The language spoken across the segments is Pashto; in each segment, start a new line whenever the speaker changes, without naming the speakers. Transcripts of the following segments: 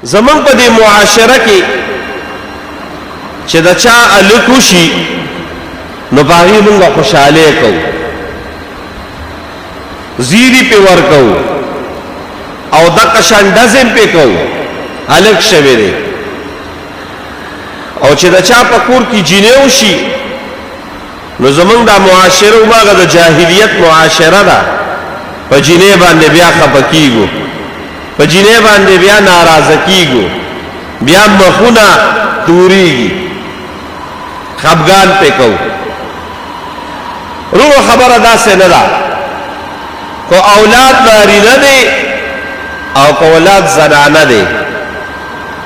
زمون په دې معاشره کې چې د چا الکو شي نو باغی مونږه خوشاله کو زیری په ورکو او د قشان ډزم په کو الک شوی دی او چې د چا په کور کې جینیو شي نو زمونږ د معاشره ماغه د جاهلیت معاشره ده په جینې باندې بیا خپکیږو په جینې باندې بیا ناراضه کیږو بیا مخونه توریږي خفګان په کو روح خبره داسې نه ده کو اولاد نارینه دی او کو اولاد زنانه دی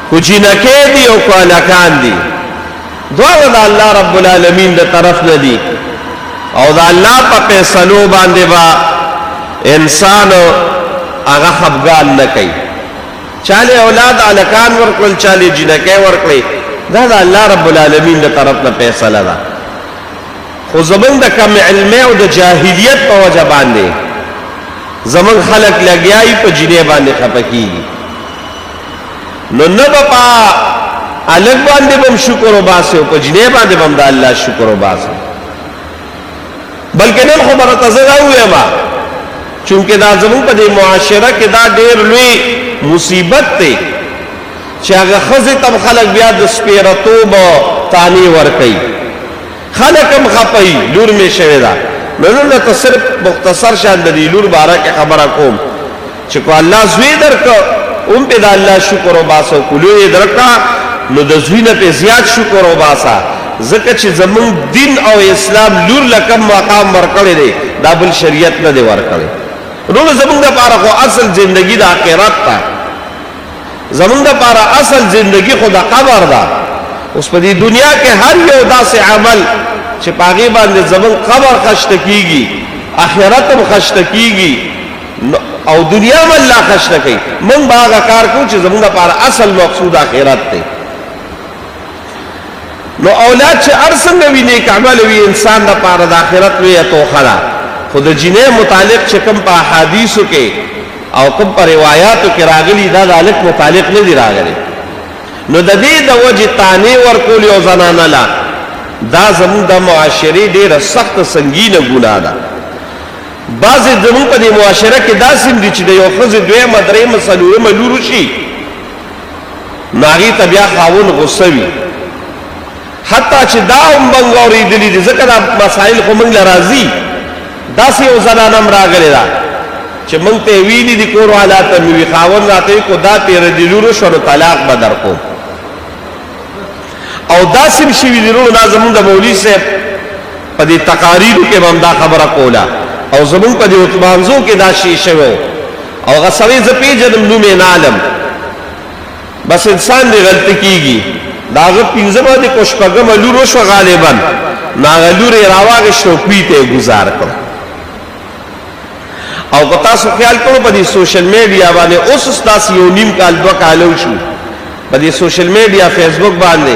کو جنکې دی او کو الکان دی دواړه د الله رب العالمین د طرف نه دي او د الله په فیصلو باندې با انسان هغه خفګان نه کوي چاله اولاد الکان ورکول چاله جنکې ورکړي دا د الله رب العالمین د طرف نه فیصله ده خو زمون د کم علم او د جاهلیت په وجه باندې زمون خلق لګیای په جنې باندې خپکیږي نو نه په الګ باندې بم شکر وباسه او په جنې باندې بم د الله شکر وباسه بلکې نن خبره تزرا وې ما چونکه دا زمون په دې معاشره کې دا ډېر لوی مصیبت ته چې هغه خزه تم خلق بیا د سپیرتوب تانی ور کوي خلقم خپي لور می شوی دا نو ته صرف مختصر شان د لور بارے کې خبره کوم چې کو الله زوی درکو اون په د الله شکر وباسو کولې درکا نو د زوی نه په زیات شکر وباسا ځکه چې زمون دین او اسلام لور لکم مقام ورکړي دی دا بل شریعت نه دی ورکړي نو زمون د لپاره خو اصل ژوندۍ د آخرت ته زمون د لپاره اصل ژوندۍ خو د قبر ده اوس په دې دنیا کې هر یو داسې عمل چې پاغي باندې زمون قبر خشته کیږي آخرت هم خشته کیږي او دنیا هم الله خشته کوي من باغ کار کو چې زمون د لپاره اصل مقصود آخرت دی نو اولاد چې ارسنګ وی نیک عمل وی انسان د لپاره د آخرت وی توخه ده خود جنې متعلق چې کوم په احادیثو کې او کوم په روایتو کې راغلي دا د الک متعلق نه دی راغلي نو د دې د وجه تانی ورکول یو زنانه لا دا زمون د معاشري ډیره سخت سنگینه ګناه ده بعض زمون په دې معاشره کې داسې دي چې د یو خزه دوی مدرې مسلوه ملور شي ناغي طبيعه خاون غوسوي حتی چې دا هم بنګوري دي ځکه دا مسائل خو موږ لرازي داسې یو زنانه راغلي دا چې موږ ته ویلي دي کور حالات مې خاون راته کو دا تیر دي لور شو طلاق بدر کو او داسم شوی دی رو زمون د مولوی صاحب په دې تقاریرو کې هم دا خبره کوله او زمون په دې اتمانزو کې دا شی شوی او غسوی ز پیجنم نو مې نالم بس انسان دی غلطی کیږي داغه پینځه باندې کوشپګم لورو شو غالبا ناغلوري راواغشتو پیته گزار کړ او که تاسو خیال کړو په دې سوشل میډیا باندې اوس تاسو یو نیم کال دوه کالو شو په دې سوشل میډیا فیسبوک باندې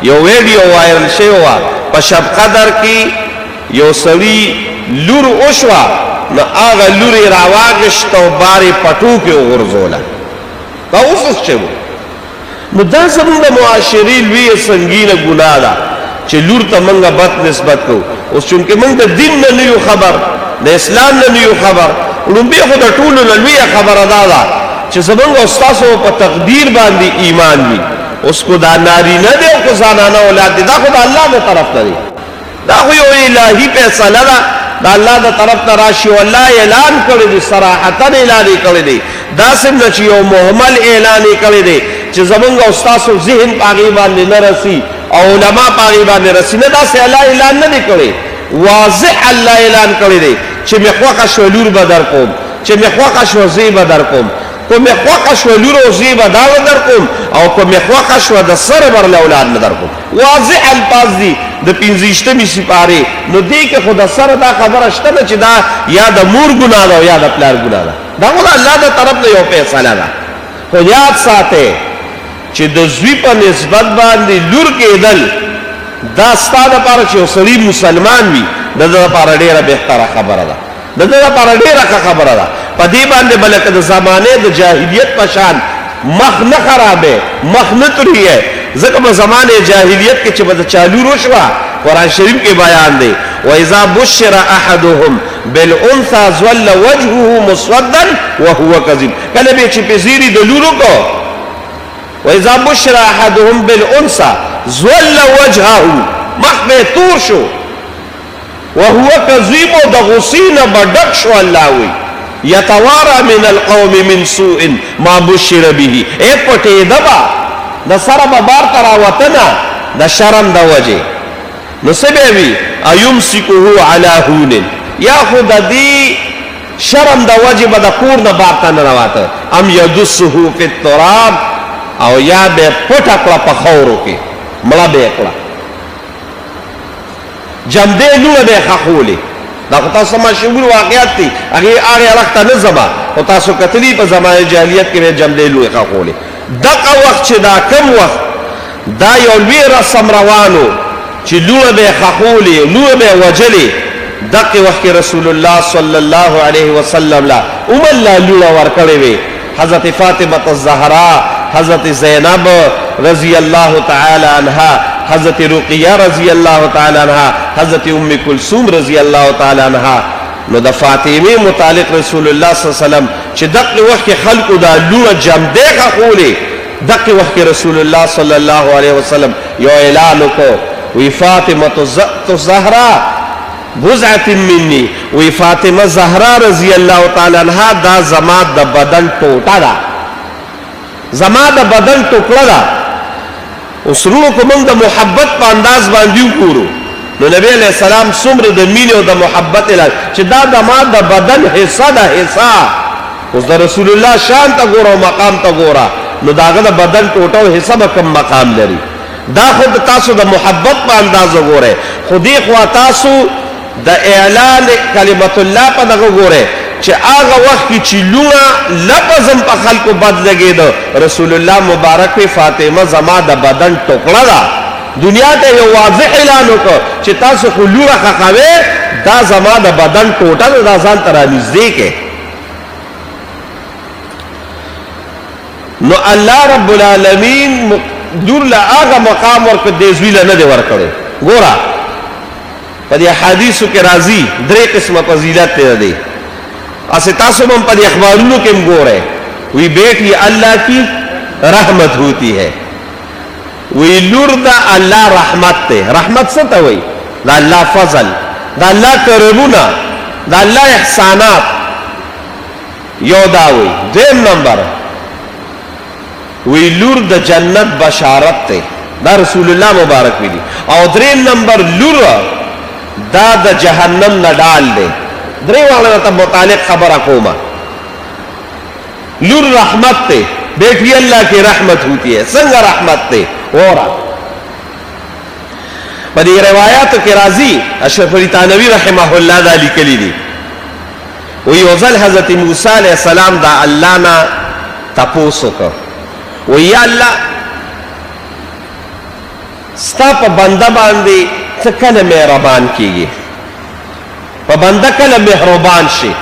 یو ویډیو وایرل شوی و په شب قدر کې یو سړی لور اوشوا نو هغه لوري راواغشتو باري پټو کې ورزوله دا اوس څه نو دا زموږ د معاشري لوی سنگینه ګناه ده چې لور ته موږ بد نسبت کوو اوس چونکه موږ د دین نه یو خبر د اسلام نه یو خبر لومبي خو د ټولو لوی خبره ده چې زموږ استادو په تقدیر باندې ایمان وي اوس کو دا ناری نه دی او کو زنانه اولاد دي دا خو د الله د طرف نه دی دا خو یو الهي فیصله ده دا الله د طرف ته راشي والله اعلان کړی دی صراحتا اعلان کړی دی دا څنګه چې یو محمل اعلان کړی دی چې زمونږ استادو ذهن پاغي باندې نه رسی او علما پاغي باندې رسی نه دا سه الله اعلان نه دی کړی واضح الله اعلان کړی دی چې مخوخه شو لور بدر کوم چې مخوخه شو زی بدر کوم کو مخوخه شو لور او زی بدر بدر کوم او کو مخوخه شو د سر ور اولاد نه در کوم واضح الفاظ دي د 15مې سپاره نو دې کې خود سره دا خبره شته چې دا یا د مور ګناه ده یا د پلار ګناه ده دا الله د طرف نه یو فیصله ده خو یاد ساته چې د زوی په نسبت باندې لور کېدل دا ستاسو لپاره چې سړی مسلمان وي د لپاره ډیره بهتره خبره ده د لپاره ډیره خبره ده په دې باندې بلکې د زمانه د جاهلیت په شان مخ نه خرابه، مخ نه تریه. ځکه په زمانه جاهلیت کې چې به چالو روشوه، قرآن شریف کې بیان دی وَإِذَا بُشِّرَ أَحَدُهُمْ بِالْأُنْثَى ظَلَّ وَجْهُهُ مُسْوَدًّا وَهُوَ كَظِيمٌ. کله به چې په زیری د لورو کو وَإِذَا بُشِّرَ أَحَدُهُمْ بِالْأُنْثَى ظَلَّ وَجْهُهُ، مخ به تور شو، وهو كظيم، د غصې نه به ډک شو. الله وی يتوارى من القوم من سوء ما بشر به، ای پټېده به د سره به بار ته راوتنه د شرم د وجې. نو څه به وي ایمسکه علی هون، یا خو د دې شرم د وجې به د کور نه بار ته نه راوته، ام یدسه فی التراب، او یا به پټه کړه په خاورو کې، مړه به یې کړه، جمدې لوړه به یې ښخولې. دا خو تاسو مشهور واقعات دي، هغې اړخ ته نه ځمه، خو تاسو کتلي په زمانه جاهلیت کې به جمدې لوړې ښخولې. دغه وخت چې دا کم وخت دا یو لوی رسم روانو چې لوړه به یې ښخولې، لوړه به یې وجلې، دغه وخت کې رسول الله صلی الله علیه وسلم لا الله لوړه ورکړې وې. حضرت فاطمه الزهرا، حضرت زینب رضی الله تعالی عنها، حضرت رقیہ رضی اللہ تعالی عنہ، حضرت ام کلثوم رضی اللہ تعالی عنہ. نو د فاطمه متعلق رسول الله صلی الله علیه وسلم چې دغه وخت کې خلقو دا لوړه جمدې ښخولې، دغه وخت کې رسول الله صلی الله علیه وسلم یو اعلان وکړ، وی فاطمه الزهرا بضعة مني، وی فاطمه زهرا رضی الله تعالی عنها دا زما د بدن ټوټه ده، زما د بدن ټوکړه ده. اوس روح کو موږ د محبت په انداز باندې وګورو، نو نبی علیہ السلام څومره د مینې او د محبت علاج چې دا د ما د بدن حصہ ده، حصہ. اوس د رسول الله شان ته ګوره او مقام ته ګوره، نو د هغه د بدن ټوټه او حصہ به کوم مقام لري. دا خو تاسو د محبت په انداز وګورئ، خو دې خوا تاسو د اعلان کلمت الله په دغه ګوره چې هغه وخت کې چې لوڼه لفظم په خلکو بد لګېده، رسول الله مبارک وی فاطمه زما د بدن ټوکړه ده. دنیا ته یو واضح اعلان وکړ چې تاسو خو لوڼه ښخوئ، دا زما د بدن ټوټه ده، دا ځان ته رانږدې کړئ. نو الله رب العالمین لور له هغه مقام ورکړ دې زوی له نه دی ورکړی. ګوره په دې احادیثو کې راځي درې قسمه فضیلت دی. اسے تاسو من پر اخبارونو کے مگورے وی بیٹی اللہ کی رحمت ہوتی ہے، وی لور دا اللہ رحمت تے، رحمت ستا وی دا اللہ فضل، دا اللہ کرمونا، دا اللہ احسانات. یو دا وی. دیم نمبر وی لور دا جنت بشارت تے، دا رسول اللہ مبارک وی دی. او دریم نمبر لور دا دا جہنم نڈال دے. درې واړه ته متعلق خبره کومه. لور رحمت تے، بیٹی اللہ کی رحمت ہوتی ہے. څنګه رحمت تے؟ وره په دې روایاتو کې راځي، اشرف علی تھانوی رحمه الله دا لیکلي دي، وی یو ځل حضرت موسی علیہ السلام دا الله نه تپوس وکړ، وی یا الله ستا په بنده باندې څه کله مهربان کیږي، په بنده کله مهربان شي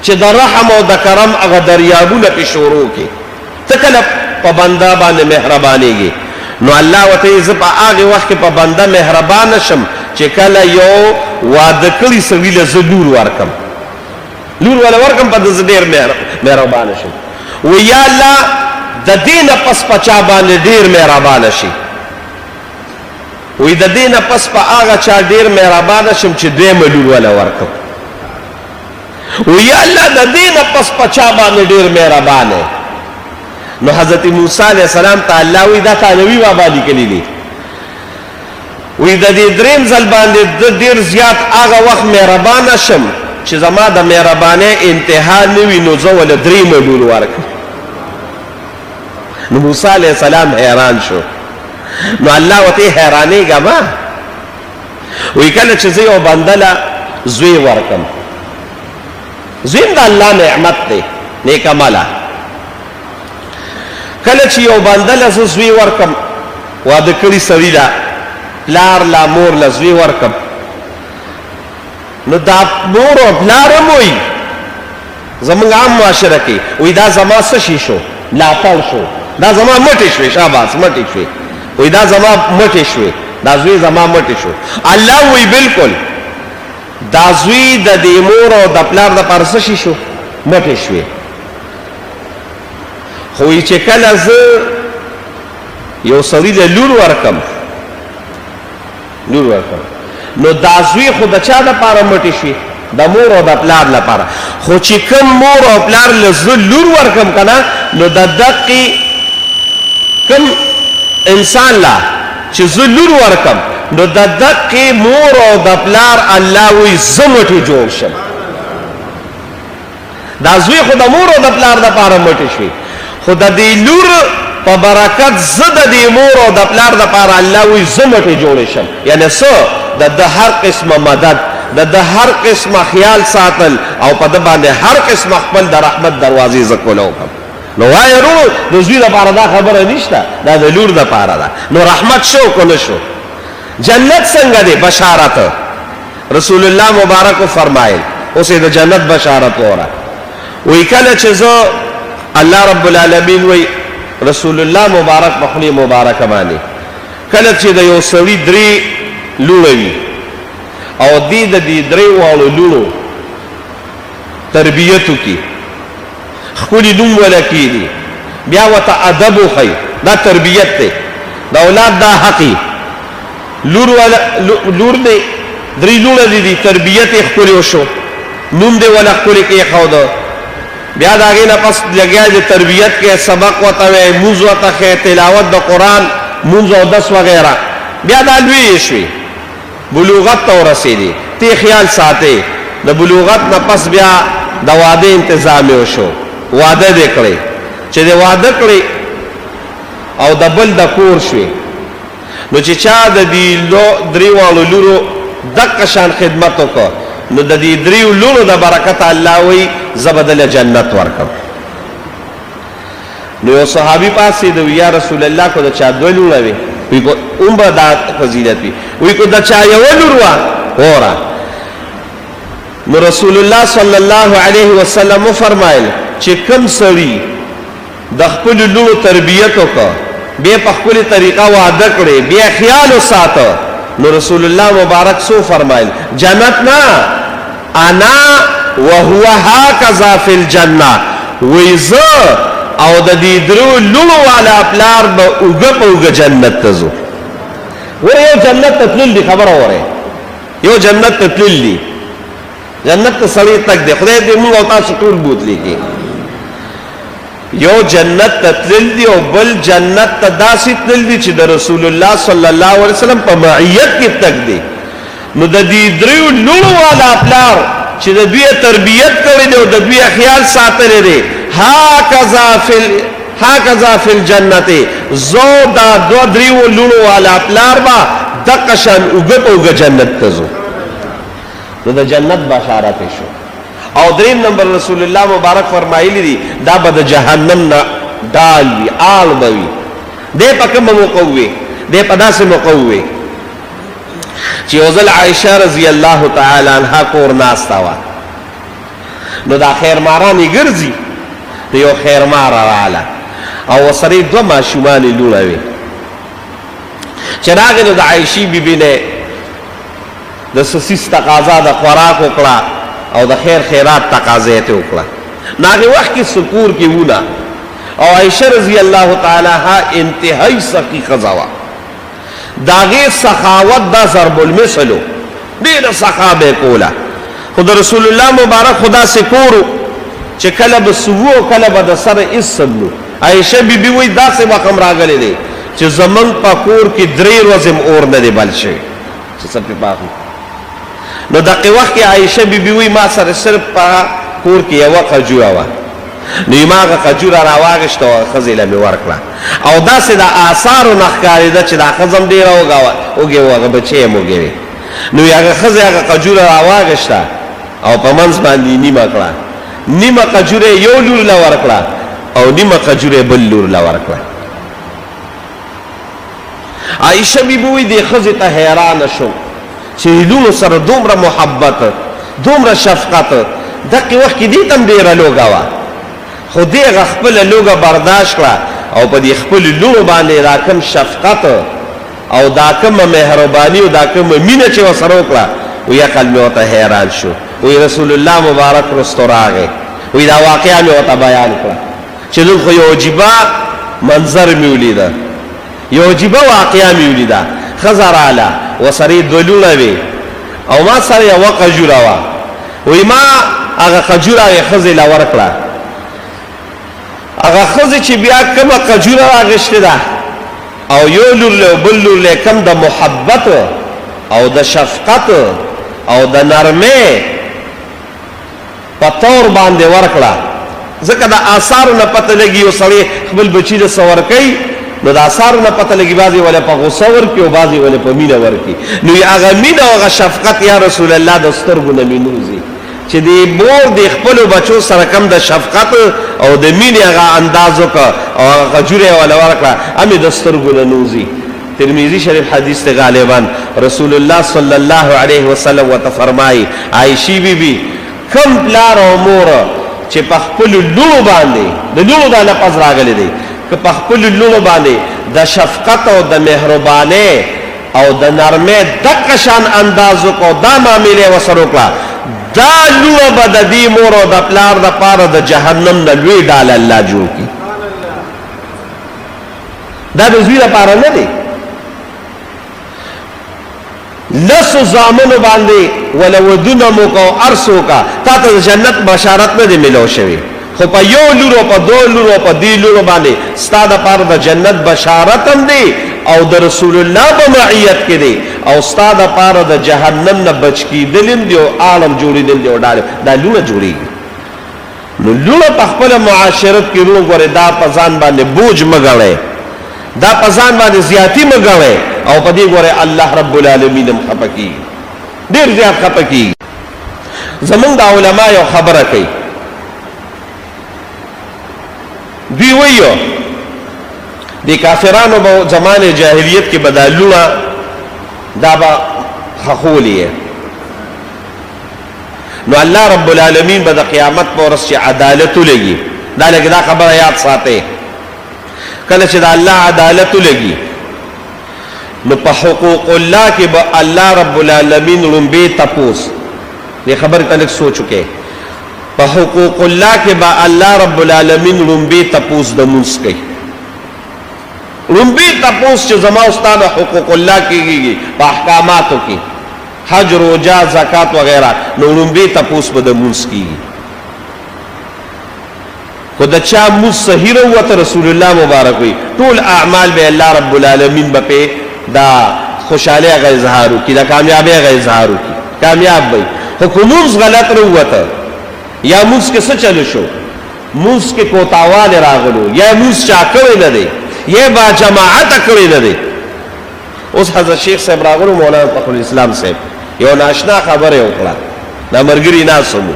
چې د رحم او د کرم هغه دریابونه پې شروع کړي، ته کله په بنده باندې مهربانېږي. نو الله ورته وایي زه په هغې وخت کې په بنده مهربانه شم چې کله یو واده کړي سړي له زه لور ورکم، لور وله ورکم په ده زه ډېر مهربانه شم. وایي یا الله د دې نه پس په چا باندې ډېر مهربانه شي، وی د دې نه پس په هغه چا ډېر مهربانه شم چې دویمه لور وله ورکم. وی یا الله د دې نه پس په چا باندې ډېر مهربانه. نو حضرت موسی علیہ السلام ته الله وی دا تانوي بابا لیکلي دي، وی د دې دریم ځل باندې د ډېر زیات هغه وخت مهربانه شم چې زما د مهربانۍ انتها نه وي، نو زه وله درېیمه لور ورکم. نو موسی علیہ السلام حیران شو. نو الله ورته حیرانېږه ما، وی کله چې زه یو بنده له زوی ورکم، زویم د الله نعمت دی، نیک عمله. کله چې یو بنده له زه زوی ورکم، واده کړي سړي له پلار له مور له زوی ورکم، نو دا مور او پلار هم وایي زموږ عام معاشره کې، وایي دا زما څه شي شو؟ ملاتړ شو. دا زما مټې شوې شاباس مټې شوې وای دا زما مټې شوې دا زوی زما مټې شو الله وی بالکل دا زوی د دې مور او د پلار د پاره څه شو مټې شوې خو چې کله زه یو سړي له لور ورکم نو دا زوی خو د چا دپاره مټې شوې د مور او د پلار لپاره خو چې کوم مور او پلار له زه لور ورکم که نه نو د دقې کوم انسان لا چې زه لور ورکم نو د دقې مور او د پلار الله وی زه مټې جوړ شم دا زوی خو د مور او د پلار دپاره مټې شوې خو د دې لور په برکت زه د دې مور او د پلار دپاره الله وی زه مټې جوړې شم یعنې څه د هر قسمه مدد د هر قسمه خیال ساتل او په ده باندې هر قسمه خپل د رحمت دروازې زه کوله وکړم نو وایه ورو د زوی دپاره دا خبره نشته دا د لور دپاره ده نو رحمت شو که نه شو جنت څنګه دی بشارت رسول الله مبارک فرمایل اوس د جنت بشارت وره وی کله چې زه الله رب العالمین وی رسول الله مبارک په خولې مبارکه باندې کله چې د یو سړي درې لوڼه وي او دی د دې درې واړو لوڼو تربیت وکړي ښکلي نوم وله کېږي بیا ورته ادب وښیي دا تربیت دی د اولاد دا حق لور دی درې لوڼه دي دي تربیت یې ښکلي وشو نوم دی وله ښکلي کېښوده بیا د هغې نه پس لګیا د تربیت کې سبق ورته وی مونځ ورته ښیې تلاوت د قرآن مونځ او دس وغیره بیا دا لویې شوې بلوغت ته ورسېدې تی خیال ساتې د بلوغت نه پس بیا د واده انتظام یې وشو واده دې کړی چې دې واده کړی او د بل د کور شوې نو چې چا د دې درې واړو لورو دقه شان خدمت وکړ نو د دې دریو لورو د برکت الله وی زه به دله جنت ورکړم نو یو صحابي پاسېد وی یا رسول الله کو د چا دوه لوڼه وي وی کو اوم به دا فضیلت وي وی کو د چا یوه لور وه وره نو رسول الله صلی الله علیه وسلم وفرمایل چې کوم سړي د خپلو لورو تربیت وکړه بیا په خپلې طریقه واده کړې بیا خیال وساته نو رسول الله مبارک سو فرمایل جنت نه انا وهو هكذا في الجنه ویزه او د دې درو لونو والا پلار به اوږه په اوږه جنت ته ځو وره یو جنت ته تلل دي خبره وره یو جنت ته تلل دي جنت ته سړی تک دی خدای دې موږ او تاسو ټول بوتلی کې یو جنت ته تلل دي او بل جنت ته داسې تلل دي چې د رسول الله صلی الله علیه وسلم په معیت کې تک دی نو د دې درو لونو والا پلار چې د دوی تربیت کړی دی او د دوی خیال ساتلی دی هکذا فی الجنت زو دا دو دریو لونو والا پلار با دقشان اوږه په اوږه جنت ته ځو نو د جنت بشارت شو او دریم نمبر رسول الله مبارک فرمایلی دی دا به د جهنم نه ډال وي آل به وي دی په کومه موقع وي دی په داسې موقع وي چې یو ځل عایشه رضی الله تعالی عنها کور ناسته وه نو دا خیرماران یې ګرځي د یو خیرمار راغله او ورسره یې دوه ماشومانې لوڼه وې چې راغې نو د عایشې بیبي نه د سسیس تقاضا د خوراک وکړه او د خیر خیرات تقاضا یې وکړه نو هغې وخت کې سکور کې وونه او عایشه رضی الله تعالی عنها انتهایی سخي ښځه وه د هغې سخاوت دا ضرب المثل و ډېره سخا به یې کوله خو د رسول الله مبارک خو داسې کور و چې کله به سوو او کله به د سره هېڅ سبلو عایشه بیبي وایي داسې وخت هم راغلی دی چې زمونږ په کور کې 3 ورځې اور نه دی بل شوی چې څه پې پاخلي نو دقې وخت کې عایشه بیبي وایي ما سره صرف په کور کې یوه خجوره وه نو یې ما هغه خجوره راواغېسته او ښځې له مې ورکړه او داسې د آثارو نه ښکارېده چې دا ښځه هم ډېره وږې وه هغه بچی هم وږې وې نو هغه ښځې هغه خجوره راواغېسته او په منځ باندې نیمه کړه نیمه خجوره یو لور له ورکړه او نیمه خجوره بل لور له ورکړه عایشه بیبي وایي دې ښځې ته حیرانه شوم چې لونو سره دومره محبت دومره شفقت دقې وخت کې دې ته هم ډېره لوږه وه خو دې هغه خپله لوږه برداشت کړه او په دې خپل لونو باندې دا کوم شفقت او دا کوم مهرباني او دا کوم مینه چې وسره وکړه وی عقل مې ورته حیران شو وی رسول الله مبارک رستو راغی وی دا واقعا مې ورته بیان کړه چې نن خو یو عجیبه منظر مې ولیده یو عجیبه واقعا مې ولیده ښځه راله ورسره دوه لوڼه وې او ما سره یوه قجوره وه وی ما هغه قجوره هغې ښځې له ورکړه هغه ښځې چې بیا کومه قجوره راغېشتې ده او یو لور له بل لور له کم د محبت او د شفقت او د نرمۍ په طور باندې ورکړه ځکه د آثارو نه پته لګي یو سړی خپل بچي د څه ورکوي نو د آثارو نه پته لګي بعضې ولې په غصه ورکړي او بعضې ولې په مینه ورکړي نو هغه مینه او هغه شفقت یا رسول الله د سترګو نه مې نوځي چې د مور د خپلو بچو سره کم د شفقت او د مینې هغه انداز وکړه او هغه قجوره یې ورله ورکړه همې د سترګو نه نوځي ترمذی شریف حدیث ته غالبا رسول الله صلی الله علیه وسلم ورته فرمایي عایشې بیبي کم پلار او مور چې په خپلو لوڼو باندې د لوڼو دا لفظ راغلی دی که په خپلو لوڼو باندې د شفقت او د مهربانۍ او د نرمۍ دقه شان انداز وکړو دا معاملې ورسره وکړه دا لوڼه به د دې مور او د پلار دپاره د جهنم نه لوی ډال الله جوړ کړي دا د زوی دپاره نه دی لسو زامنو باندې ولا ودونه مو کو ارسو کا تا ته جنت بشارت نه دی ملو شوی خو په یو لورو په دو لورو په دی لورو باندې ستا د پاره د جنت بشارت هم دی او د رسول الله په معیت کې دی او ستا د پاره د جهنم نه بچ کیدل دی او عالم جوړیدل دی او دا لونه جوړیږي نو لونه په خپل معاشرت کې ورو غره دا په ځان باندې بوج مګړې دا په ځان باندې زیاتی مګړې او په دې غره الله رب العالمین هم خپکی ډیر زیات خپکی زمونږ د علما یو خبره کوي دوی ویو د کافرانو په زمانه جاهلیت کې بدالونه دا به خخولیه نو الله رب العالمین به د قیامت په ورځ چې عدالت ولګي دا خبره یاد ساتئ کله چې د الله عدالت ولګي نو په حقوق الله کې به الله رب العالمین لومبي تپوس دې خبره ته لږ سوچ وکړئ په حقوق الله کې به الله رب العالمین لومبي تپوس د مونځ کوي لومبي تپوس چې زما استاد حقوق الله کېږي په احکاماتو کې حج روزه زکات وغیرہ نو لومبي تپوس به د مونځ کېږي خو د چا مونځ صحیح وروته رسول الله مبارک وي ټول اعمال به الله رب العالمین به په دا خوشحالی هغه اظهار وکړي دا کامیابی هغه اظهار وکړي کامیاب وي خو که مونځ غلط وروته یا مونځ کې څه چلو شو مونځ کې کوتاوالی راغلو یا مونځ چا کړی نه دی یا با جماعت کړی نه دی اوس حضرت شیخ صاحب راغلو مولانا فخر الاسلام صاحب یو ناشنا خبره وکړه دا مرګري ناس وو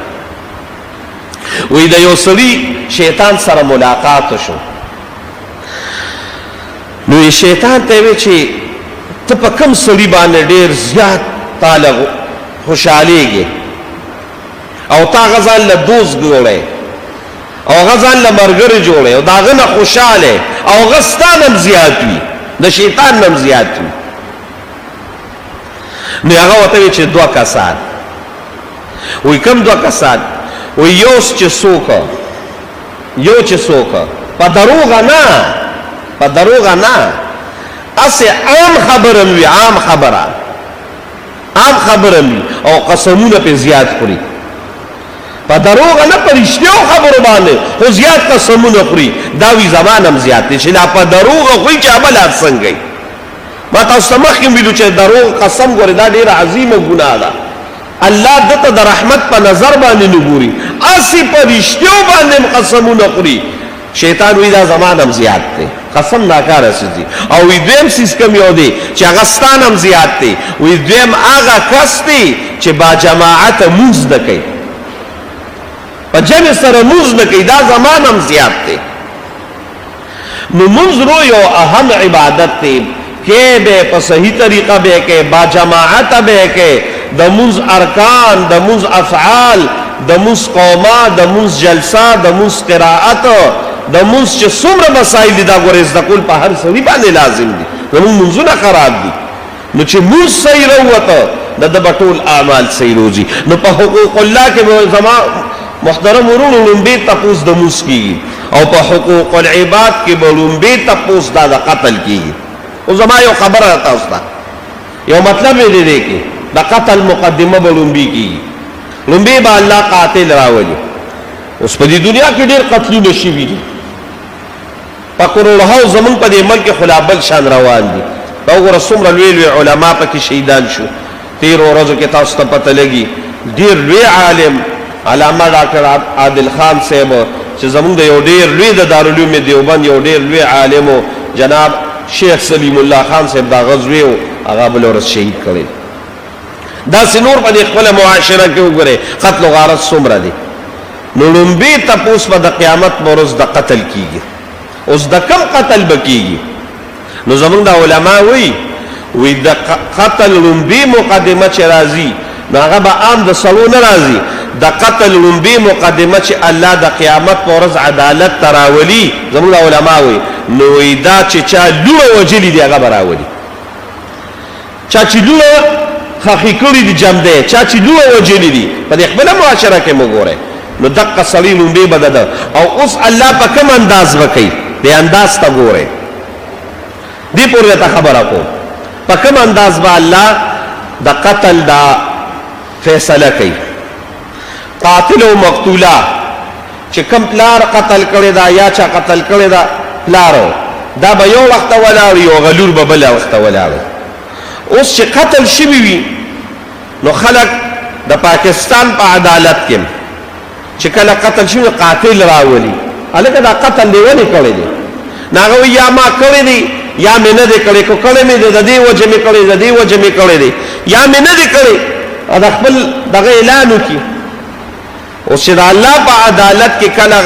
وی د یو سړي شیطان سره ملاقات شو نو شیطان ته وی چې ته په کوم سړي باندې ډیر زیات تعالی خوشاليږي او تا غزان له دوست ګوړې او غزان له مرګري جوړې او داغه نه خوشاله او غستانم زیات وي د شیطان نم زیات وي نو هغه وته چې دوه کسان وی کوم دوه کسان وی یو چې څوک په دروغ نه اسه عام خبرم وی عام خبرم او قسمونه په زیات خوري په دروغ نه پرشتو خبرو باندې خو زیات قسمونه خوري دا وی زمانم زیات چې لا په دروغ خو چې عملات څنګه ما تاسو مخکې ویلو چې دروغ قسم ګورې دا ډیره عظیمه ګناه ده الله دته د رحمت په نظر باندې نګوري اسی پرشتو باندې قسمونه خوري شیطان وی دا زمانم زیات دی قسم ناکاره سيزي او وی دویم سیس کم یو دی چې هغه ستانم زیات دی وی دویم هغه کس دی چې با جماعت مونځ نه کوي په جمع سره مونځ نه کوي دا زمانم زیات دی نو مونځ رو یو اهم عبادت دی کې به په صحیح طریقه به کې با جماعت به کې د مونځ ارکان د مونځ افعال د مونځ قوما د مونځ جلسه د مونځ قرائت د مونځ چې څومره مسایل دي دا ګورې زده کول په هر سړي باندې لازم دي زمونږ مونځونه خراب دي نو چې مونځ صحیح راووته د ده به ټول اعمال صحیح روځي نو په حقوق الله کې به زما محترم ورونو لومبې تپوس د مونځ کېږي او په حقوق العباد کې به لومبې تپوس دا د قتل کېږي او زما یو خبره ده تاسو ته یو مطلب یې دی کې د قتل مقدمه به لومبې کېږي لومبې به الله قاتل راولي اوس په دې دنیا کې ډېر قتلونه شوي دي په کروڑهاو زمونږ په دې ملک کې خو لا بل شان روان دي دا وګوره څومره لوی لوی علما پکې شهیدان شو تیرو ورځو کې تاسو ته پته لګي ډېر لوی عالم علامه ډاکټر عادل خان صاحب چې زمونږ د یو ډېر لوی د دارالعلوم دیوبند یو ډېر لوی عالم جناب شیخ سلیم الله خان صاحب دا غزوی و هغه بله ورځ شهید کړی داسې نور په دې خپله معاشره کې وګورئ قتل و غارت څومره دی نو لومبې تپوس به د قیامت په ورځ د قتل کېږي اوس د کم قتل به کېږي نو زمونږ د علما وی د قتل لومبې مقدمه چې راځي نو هغه به عام د سړو نه راځي د قتل لومبې مقدمه چې الله د قیامت په ورځ عدالت ته راولي زمونږ د علما نو دا چې چا لوړه وجلي دي هغه به راولي چا چې لوړه خاخي کړي دي جم دی چا چې لوړه وجلي دي په دې خپله معاشره کې مو ګورئ نو دقه سړي لومبې به ده او اوس الله په کوم انداز به کوي دې انداز ته ګورئ دې پورې ته خبره کوم په کوم انداز به الله د قتل دا فیصله کوي قاتل او مقتوله چې کم پلار قتل کړی دا یا چا قتل کړی دا پلارو دا به یو وخت ولاړ یو غلور به بل وخت ولاړ اوس چې قتل شوی وي نو خلک د پاکستان په عدالت کې چې کله قتل شوی قاتل راولي هلکه دا قتل دی ولې کړی دی ناغه یا ما کړی دی یا مې نه دی کړی کو کړی مې د دې وجه مې کړی د دې وجه مې کړی دی یا مې نه دی کړی دا خپل دغه اعلان وکړي اوس چې د الله په عدالت کې کله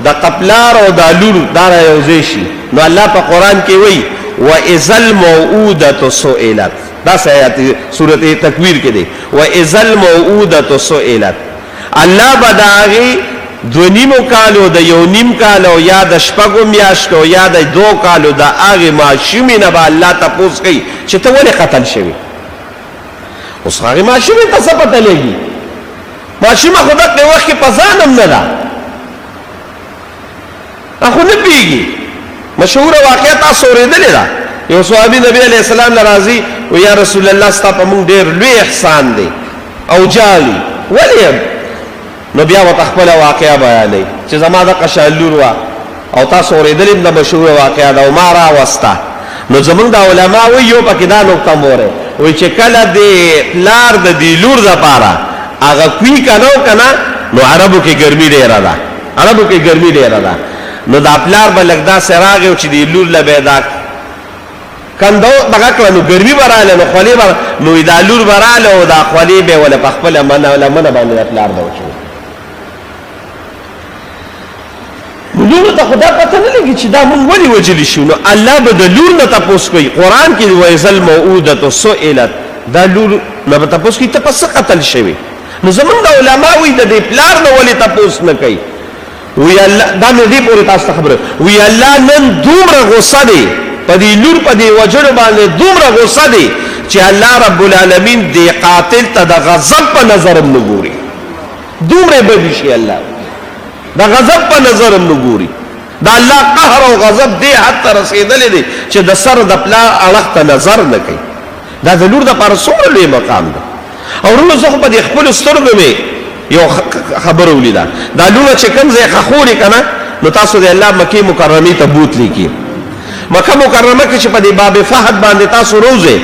د قپلار او د لور دا رايوځي شي نو الله په قران کې وایي واذا الموءودة سئلت دا آیات سورته تکویر کې دی واذا الموءودة سئلت الله بداغي دونیمو کالو د یو نیم کالو یا د شپږو میاشتو یا د 2 کالو د هغه ماشومې نه به الله تپوس کوي چې ته ولې قتل شوی اوس هغه ماشومې ته څه پته لګي ماشومه خو دغه وخت کې په ځان هم نه ده اخو نه پیږي مشهوره واقعه تاسو اورېدلې ده یو صحابي نبی علیہ السلام لراضي او یا رسول الله ستا په مونږ ډېر لوی احسان دی او جالي ولې نو بیا وته خپل واقعه بیانې چې زما د قشالور وا او تاسو اورېدلې د مشهوره واقعه ده او ما را وستا نو زمونږ د علما وی یو پکې دا نقطه موره وی چې کله د لار د دی لور د پاره هغه کوي کنه نو عربو کې ګرمي ډیره ده عربو کې ګرمي ډیره ده نو د خپلار بلګدا سراغ او چې دی لور لبیدا کندو دغه کړه نو ګرمي براله نو خولي بر نو دا لور براله او دا خولي به ولا په خپل منه ولا منه باندې خپلار دا وشو لور ته خدا پته نه لګي چې دا مونږ ولې وجلی شو نو الله به د لور نه تاسو کوي قران کې وایزل موعوده سئلت دا لور نه به تاسو کې تاسو قتل شوی نو زمونږ د علما وی د دې پلار نه ولې تاسو نه کوي وی الله دا مې دې پورې تاسو خبره وی الله نن دومره غصه دی په دې لور په دې وجر باندې دومره غصه دی چې الله رب العالمین دې قاتل ته د غضب په نظر نه ګوري دومره بدی شي الله دا غضب په نظر نه ګوري دا الله قهر او غضب دې حد ته رسیدلې دي چې د سر د پلار اړخ ته نظر نه کوي دا د لور د پر څومره لوی مقام ده او ورونو زه په دې خپل سترګو مې یو خبر ولیدا دا لور چې کوم ځای خخوري کنه نو تاسو د الله مکه مکرمه ته بوت لیکي مکه مکرمه کې چې په دې باب فهد باندې تاسو روزه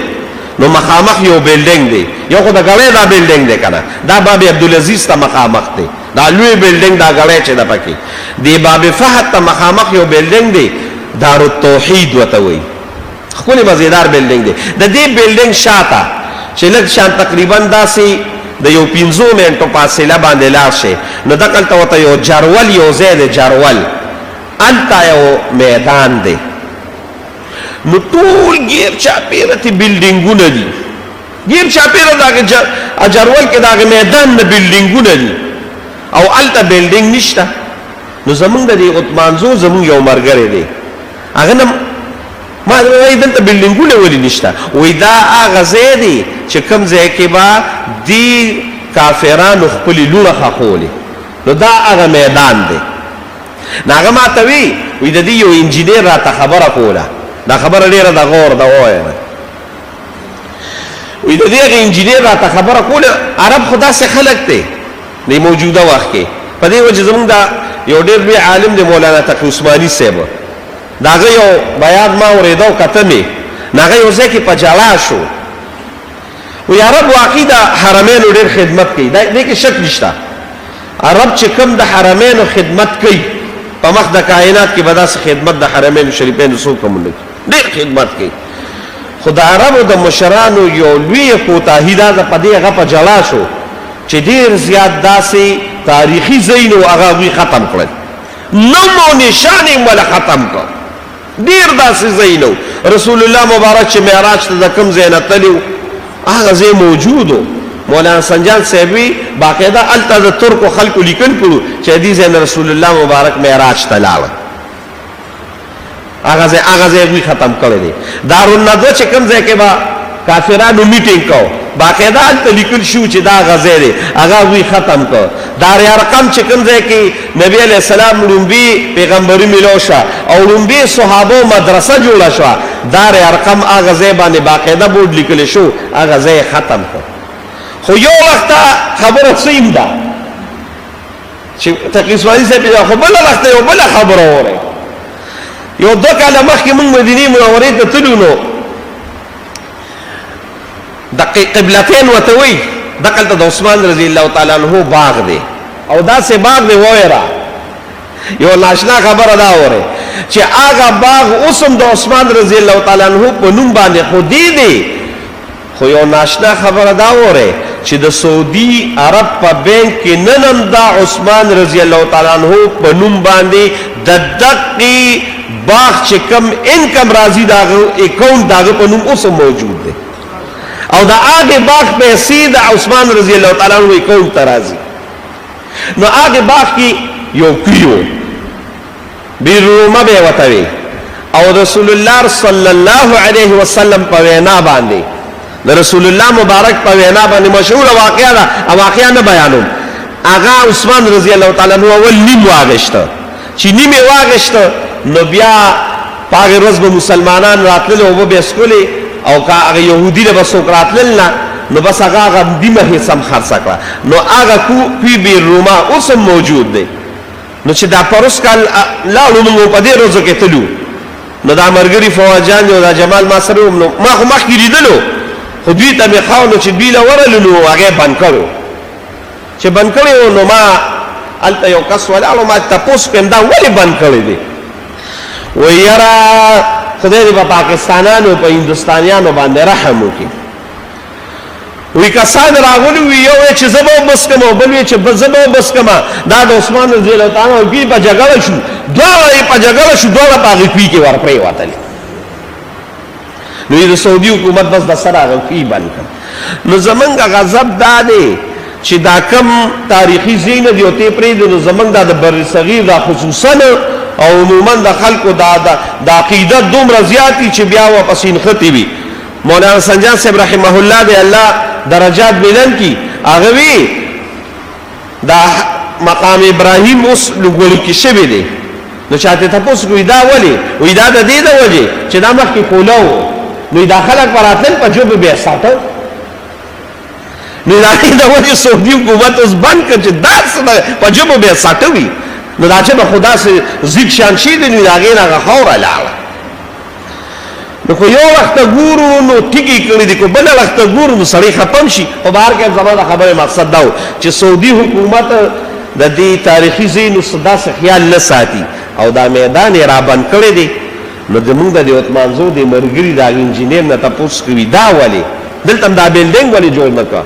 نو مخامخ یو بلډینګ دی یو خو د غړې دا بلډینګ دی کنه دا باب عبدالعزیز ته مخامخ دی دا لوی بلډینګ دا غړې چې د پکې دی باب فهد ته مخامخ یو بلډینګ دی دار التوحید وته وي خو نه مزیدار بلډینګ دی د دې بلډینګ شاته چې لږ شان تقریبا داسې د یو 15 منټو فاصله باندې لاړ شي نو دغه ته وته یو جرول یو زید جرول انت یو میدان دی نو ټول غیر چاپیره تی بلډینګونه دي غیر چاپیره دا جرول کې دا میدان نه بلډینګونه دي او الته بلډینګ نشته نو زمونږ د دې عثمان زو زمونږ یو ملګری دی هغه نه ما وایي دلته بلډینګونه ولې نشته وایي دا هغه ځای دی چې کوم ځای کې به دې کافرانو خپلې لوڼه ښخولې نو دا هغه میدان دی نو هغه ما ته وی د دې یو انجینر راته خبره کوله دا خبره ډېره د غور ده ووایه وی د دې هغه انجینر راته خبره کوله عرب خو داسې خلک دی د موجوده وخت کې په دې وجه زمونږ دا یو ډېر لوی عالم دی مولانا تقي عثماني صاحب د هغه یو بیان ما اورېده او کته مې نو هغه یو ځای کې په جلا شو وی عرب واقعي د حرمینو ډېر خدمت کوي دې کې شک نشته عرب چې کوم د حرمینو خدمت کوي په مخ د کائنات کې به داسې خدمت د حرمینو شریفینو څوک هم نه کوي ډېر خدمت کوي خو د عربو د مشرانو یو لویه کوتاهي دا ده په دې هغه په جلا شو چې ډېر زیات داسې تاریخي ځایونه هغه هغوی ختم کړل نوم او نشان یې وله ختم کړ ډېر داسې ځایونه رسول الله مبارک چې معراج ته د کوم ځای نه تللی و هغه ځای موجود و مولانا سنجان صاحب وی باقاعده هلته د ترکو خلکو لیکل کړو چې دې ځای نه رسول الله مبارک معراج ته لاړه هغه ځای هغوی ختم کړی دی دارالندوه چې کوم ځای کې به کافرانو میټینګ کو باقاعده هلته لیکل شو چې دا هغه ځای دی هغه هغوی ختم کړ دار ارقم چې کوم ځای کې نبی علیه السلام لومبي پیغمبري میلو شوه او لومبي صحابو مدرسه جوړه شوه دار ارقم هغه ځای باندې باقاعده بورډ لیکلی شو هغه ځای ختم کړ خو یو وخت خبره سیم ده چې تقي عثماني صاحب خو بله وخت یو بله خبره وره یو 2 کاله مخکې موږ مدینې منورې ته تلو نو د قبلتین ورته وایي دقلته د عثمان رضی الله تعالی عنه باغ دی او داسې باغ دی وویره یو ناشنا خبره دا وره چې هغه باغ اوس هم د عثمان رضی الله تعالی عنه په نوم باندې خو دی خو یو ناشنا خبره دا وره چې د سعودي عرب په بینک کې نن هم دا عثمان رضی الله تعالی عنه په نوم باندې د دقې باغ چې کم انکم راځي د هغه اکاونټ د هغه په نوم اوس هم موجود دی او د هغې باغ پیسې د عثمان رضی الله تعالی عنه اکاونټ ته راځي نو هغې باغ کې یو کلي و بیرومه به یې ورته وي او رسول الله صلی الله علیه وسلم په وینا باندې د رسول الله مبارک په وینا باندې مشهوره واقعه ده او واقعه نه بیانوم هغه عثمان رضی الله تعالی عنه اول نیم واغشته چې نیم یې واغشته نو بیا په هغې ورځ به مسلمانان راتلل اوبه به یې څښلې او که هغه یهودي له به څوک راتلل نه نو بس هغه نیمه حصه هم خرڅه کړه نو هغه کوی بیروما اوس هم موجود دی نو چې دا پروس کال لاړو موږ په دې ورځو کې تلو نو دا ملګري فواجان او دا جمال ما سره نو ما خو مخکې لیدلو خو دوی ته مې ښاو نو چې دوی له ورغلو نو هغې بند کړی چې بند کړی و نو ما هلته یو کس ولاړو ما تپوس کړم دا ولې بند کړی دی وایي یاره خدای دې په پاکستانیانو په هندوستانیانو باندې رحم وکړي وی کسان راغلي وي یو یې چې زه به وبس کړم او بل یې چې زه به وبس کړم دا د عثمان رضی الله تعالی عنه دوی په جګړه شو دواړه یې په جګړه شو دواړه په هغې کوي کې ور پرېوتلې نو یې د سعودي حکومت بس د سره هغه کوي بند کړ نو زمونږ غضب دا دی چې دا کم تاریخي ځایونه دي او ته یې پرېږدې نو زمونږ دا د بر صغیر دا خصوصا او عموما د خلکو د عقیدت دومره زیات دي چې بیا واپس نښتې وي مولانا سنجان صاحب رحمه الله دی الله درجات بلند کی هغه وی دا مقام ابراهیم اوس لګول کې شوی دی نو چاته تاسو کوی دا ولی وی دا د دې د وجه چې دا مخکې کولاو نو دا خلک براتل په جوب به ساتو نو دا د وجه سعودي حکومت اوس بند کړ چې دا په جوب به ساتوي نو دا چې به خدا سي زیږ شان شي دی نو هغې نه هغه خوره لاړه نو خو یو وخت ګورو نو ټیکې کړي دي کو بل وخت ګورو نو سړی ختم شي او بهر کې زما د خبرې مقصد دا و چې سعودي حکومت د دې تاریخي ځایونو داسې خیال نه ساتي او دا میدان یې را بند کړی دی نو زمونږ د دې عثمان زو د ملګري د هغه انجینر نه تپوس کوي دا ولې دلته هم دا بلډینګ ولې جوړ نه کړه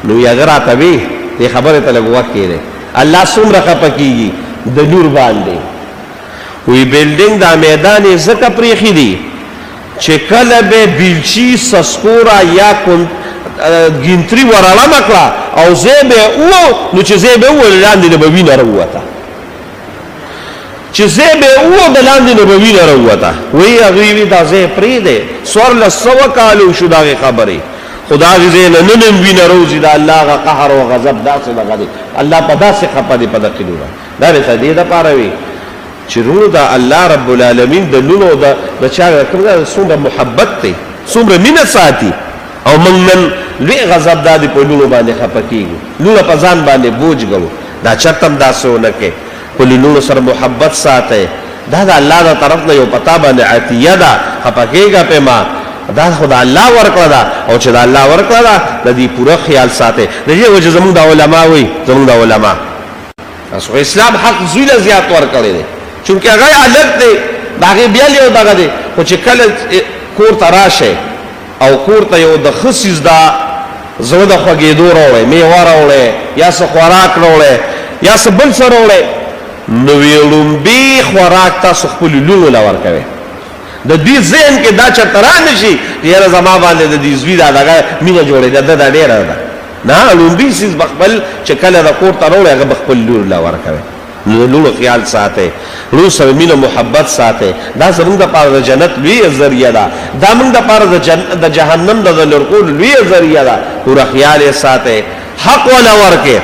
نو یې هغه راته وی دې خبرې ته لږ وخت کېدی الله څومره خفه کېږي د نور باندې وی بلډینګ دا میدان یې ځکه پرېښي دي چې کله به بیلچی سسکورا یا ګینتري ورړمه کړه او ځای به نو چې ځای به وویل لاندې نه به وینه راووته چې ځای به و د لاندې نه به وینه راووته وایي هغوی وي دا ځای پرېږدی 1400 کاله شو د هغې خبرې خو د هغې ځای نه نن هم وینه راوځي د الله هغه قهر او غضب داسې دغه دی الله په داسې خفه دی په دقې لوره دا درته دې دپاره وي چې رونو د الله رب العالمین د لونو د چا کوم څومره محبت دی څومره مینه ساتي او موږ نن لوی غضب دا دی په لونو باندې خفه کېږو لونه په ځان باندې بوج ګڼو دا چرته هم داسې ونه کې خو له لونو سره محبت ساتئ دا د الله د طرف نه یو پتا باندې عطیه ده خفه کېږه پې ما دا خو د الله ورکړه ده او چې د الله ورکړه ده د دې پوره خیال ساتئ د دې وجه زموږ د علما وایي زموږ د علما تاسو اسلام حق زوی له زیات ورکړی دی چونکې هغه عادت دی د هغې بیا یو دغه دی خو چې کله کور ته راشئ او کور ته یو د ښه څیز ده زړه د خوږېدو راوړئ میوه راوړئ یا څه خوراک راوړئ یا څه بل څه راوړئ نو وی لومبي خوراک تاسو خپلو لونو له ورکوئ د دوی ذهن کې دا چرته رانشي یاره زما باندې د دې زوی دا دغه مینه جوړېده ده دا ډېره ده نه لومبي څیز به خپل چې کله د کور ته راوړئ هغه به خپل لور له ورکوئ لونو خیال ساتئ لونو سره مینه محبت ساتئ دا زموږ دپاره د جنت لویه ذریعه ده دا موږ دپاره د جهنم د لرکولو لویه ذریعه ده پوره خیال یې ساتئ حق وله ورکې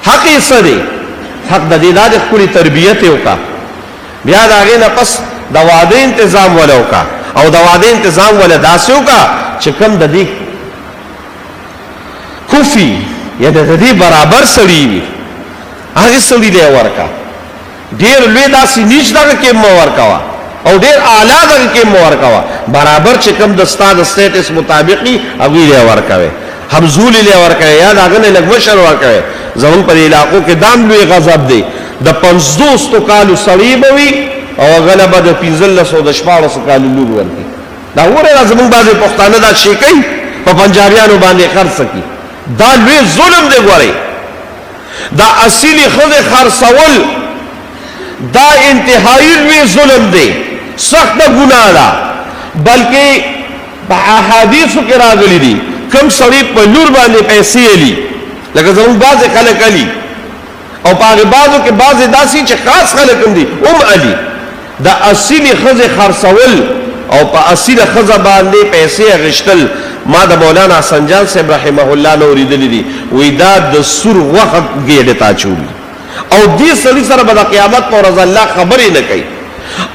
حق یې څه دی حق د دې دا د ښکلې تربیت یې وکړه بیا د هغې نه پس د واده انتظام وله وکړه او د واده انتظام وله داسې وکړه چې کوم د دې کفي یا د دې برابر سړي وي هغه سړي دی ورکا ډیر لوی داسې نیچ دغه کې مو ورکوا او ډیر اعلی دغه کې مو ورکوا برابر چې کوم د استاد سټیټس مطابقي هغه دی ورکوي همزول له ورکوي یا دغه نه لګ مشر ورکوي زمون په علاقو کې دام لوی غضب دی د 500 کالو سړي بوي او غلبه د 1500 د 1400 کالو لور ورکي دا وره زمون بعضه پښتانه دا شي کوي په پنجابیانو باندې خرڅ کی دا لوی ظلم دی ګوري دا اصیلی خود خرڅول دا انتهایی لوی ظلم دی سخت گناه ده بلکې په احادیثو کې راغلي دي کم سړی په لور باندې پیسې لي لکه زموږ بعض خلک علي او په هغه بعضو کې بعض داسې چې خاص خلک هم دي علي دا اصیلی خود خرڅول او په اصیله خزه باندې پیسې غشتل ما د مولانا سنجان صاحب رحمه الله نو ریدلی دي وې دا د سور وخت ګېډه تا چولی او دې سړي سره به د قیامت پر ورځ الله خبرې نه کوي